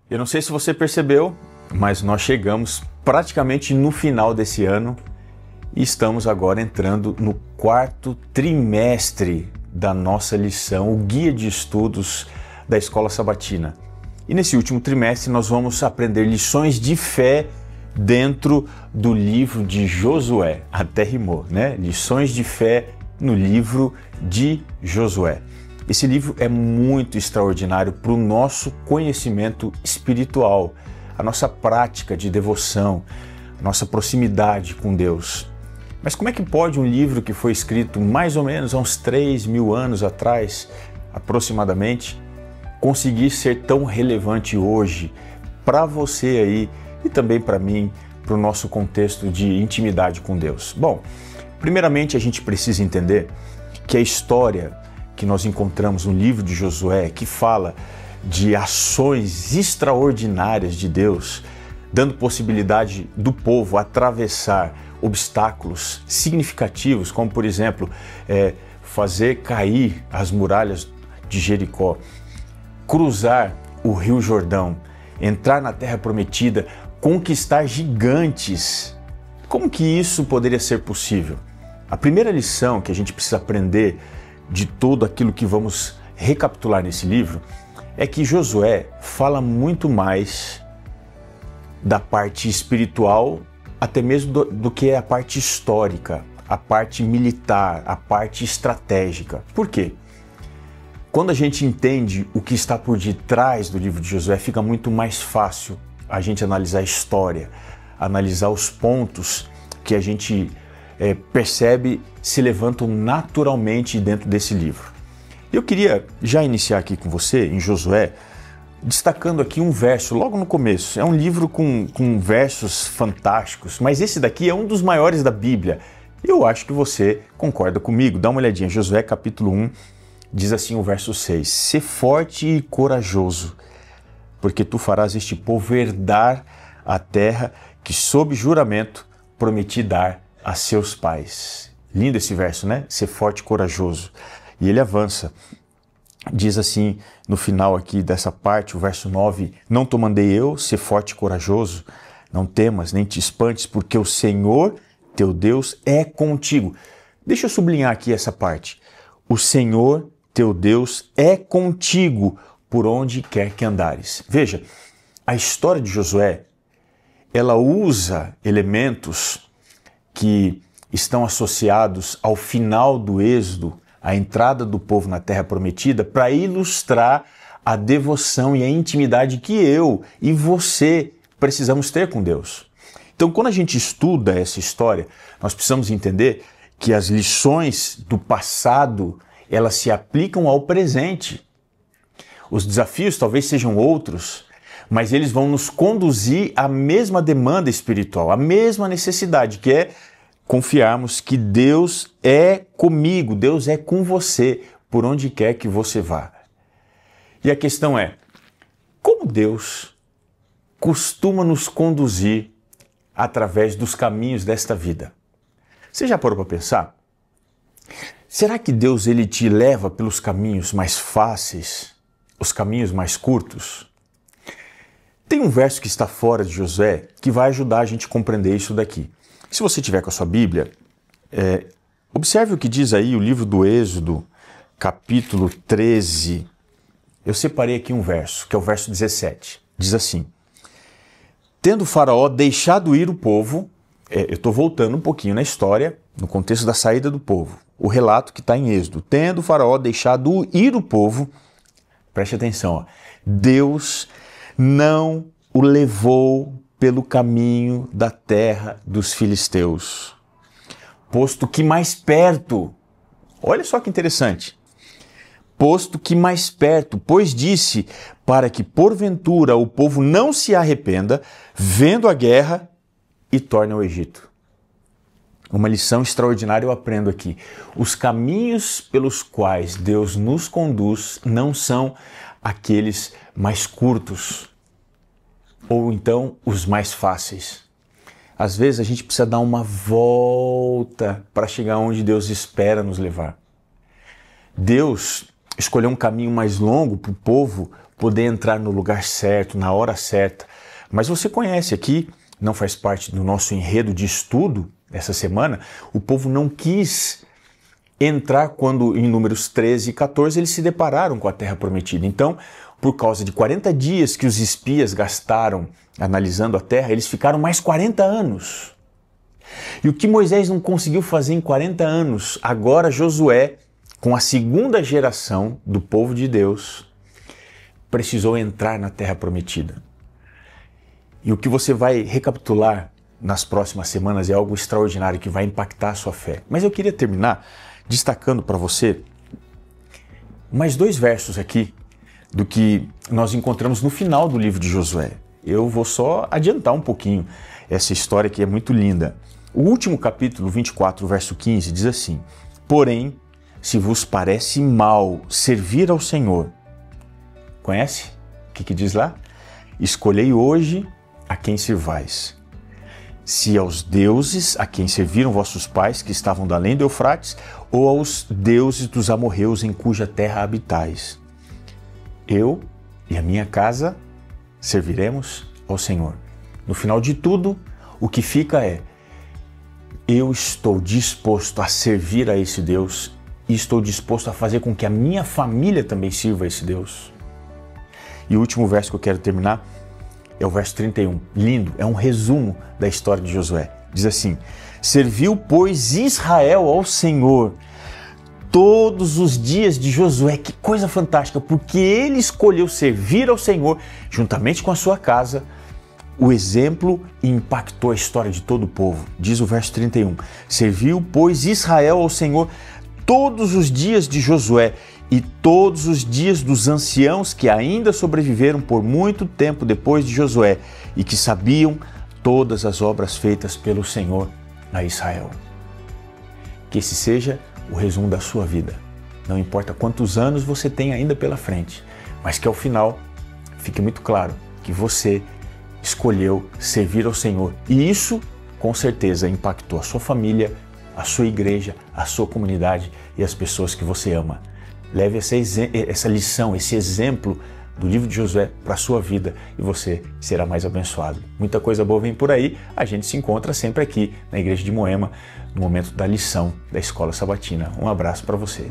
Eu não sei se você percebeu, mas nós chegamos praticamente no final desse ano e estamos agora entrando no quarto trimestre da nossa lição, o Guia de Estudos da Escola Sabatina. E nesse último trimestre nós vamos aprender lições de fé dentro do livro de Josué. Até rimou, né? Lições de fé no livro de Josué. Esse livro é muito extraordinário para o nosso conhecimento espiritual, a nossa prática de devoção, a nossa proximidade com Deus. Mas como é que pode um livro que foi escrito mais ou menos há uns 3.000 anos atrás, aproximadamente, conseguir ser tão relevante hoje para você aí e também para mim, para o nosso contexto de intimidade com Deus? Bom, primeiramente a gente precisa entender que a história que nós encontramos no livro de Josué, que fala de ações extraordinárias de Deus, dando possibilidade do povo atravessar obstáculos significativos, como por exemplo, fazer cair as muralhas de Jericó, cruzar o Rio Jordão, entrar na Terra Prometida, conquistar gigantes. Como que isso poderia ser possível? A primeira lição que a gente precisa aprender de tudo aquilo que vamos recapitular nesse livro é que Josué fala muito mais da parte espiritual, até mesmo do que a parte histórica, a parte militar, a parte estratégica. Por quê? Quando a gente entende o que está por detrás do livro de Josué, fica muito mais fácil a gente analisar a história, analisar os pontos que a gente percebe se levantam naturalmente dentro desse livro. Eu queria já iniciar aqui com você, em Josué, destacando aqui um verso logo no começo. É um livro com versos fantásticos, mas esse daqui é um dos maiores da Bíblia. Eu acho que você concorda comigo. Dá uma olhadinha. Josué capítulo 1 diz assim o verso 6: Sê forte e corajoso, porque tu farás este povo herdar a terra que sob juramento prometi dar a seus pais. Lindo esse verso, né? Ser forte e corajoso. E ele avança. Diz assim, no final aqui dessa parte, o verso 9: Não te mandei eu, ser forte e corajoso, não temas, nem te espantes, porque o Senhor, teu Deus, é contigo. Deixa eu sublinhar aqui essa parte. O Senhor, teu Deus, é contigo por onde quer que andares. Veja, a história de Josué, ela usa elementos que estão associados ao final do Êxodo, a entrada do povo na Terra Prometida, para ilustrar a devoção e a intimidade que eu e você precisamos ter com Deus. Então, quando a gente estuda essa história, nós precisamos entender que as lições do passado, elas se aplicam ao presente. Os desafios talvez sejam outros, mas eles vão nos conduzir à mesma demanda espiritual, à mesma necessidade, que é confiarmos que Deus é comigo, Deus é com você, por onde quer que você vá. E a questão é, como Deus costuma nos conduzir através dos caminhos desta vida? Você já parou para pensar? Será que Deus ele te leva pelos caminhos mais fáceis, os caminhos mais curtos? Tem um verso que está fora de Josué que vai ajudar a gente a compreender isso daqui. Se você tiver com a sua Bíblia, observe o que diz aí o livro do Êxodo, capítulo 13. Eu separei aqui um verso, que é o verso 17. Diz assim: Tendo Faraó deixado ir o povo, eu estou voltando um pouquinho na história, no contexto da saída do povo, o relato que está em Êxodo. Tendo Faraó deixado ir o povo, preste atenção, ó, Deus não o levou pelo caminho da terra dos filisteus, posto que mais perto, olha só que interessante, posto que mais perto, pois disse, para que porventura o povo não se arrependa, vendo a guerra, e torne ao Egito. Uma lição extraordinária eu aprendo aqui. Os caminhos pelos quais Deus nos conduz não são aqueles mais curtos, ou então os mais fáceis. Às vezes a gente precisa dar uma volta para chegar onde Deus espera nos levar. Deus escolheu um caminho mais longo para o povo poder entrar no lugar certo, na hora certa. Mas você conhece aqui, não faz parte do nosso enredo de estudo essa semana, o povo não quis entrar quando em Números 13 e 14 eles se depararam com a terra prometida. Então, por causa de 40 dias que os espias gastaram analisando a terra, eles ficaram mais 40 anos. E o que Moisés não conseguiu fazer em 40 anos, agora Josué, com a segunda geração do povo de Deus, precisou entrar na terra prometida. E o que você vai recapitular nas próximas semanas é algo extraordinário que vai impactar a sua fé. Mas eu queria terminar destacando para você mais 2 versos aqui do que nós encontramos no final do livro de Josué. Eu vou só adiantar um pouquinho essa história que é muito linda. O último capítulo, 24, verso 15, diz assim: porém, se vos parece mal servir ao Senhor, conhece? O que diz lá? Escolhei hoje a quem servais. Se aos deuses a quem serviram vossos pais, que estavam da além do Eufrates, ou aos deuses dos amorreus em cuja terra habitais. Eu e a minha casa serviremos ao Senhor. No final de tudo, o que fica é: eu estou disposto a servir a esse Deus e estou disposto a fazer com que a minha família também sirva a esse Deus. E o último verso que eu quero terminar é o verso 31. Lindo, é um resumo da história de Josué. Diz assim: serviu, pois, Israel ao Senhor todos os dias de Josué. Que coisa fantástica, porque ele escolheu servir ao Senhor juntamente com a sua casa. O exemplo impactou a história de todo o povo. Diz o verso 31. Serviu, pois, Israel ao Senhor todos os dias de Josué e todos os dias dos anciãos que ainda sobreviveram por muito tempo depois de Josué e que sabiam todas as obras feitas pelo Senhor a Israel. Que esse seja o resumo da sua vida. Não importa quantos anos você tem ainda pela frente, mas que ao final fique muito claro que você escolheu servir ao Senhor. E isso, com certeza, impactou a sua família, a sua igreja, a sua comunidade e as pessoas que você ama. Leve essa lição, esse exemplo do livro de Josué para a sua vida e você será mais abençoado. Muita coisa boa vem por aí. A gente se encontra sempre aqui na Igreja de Moema, no momento da lição da Escola Sabatina. Um abraço para você.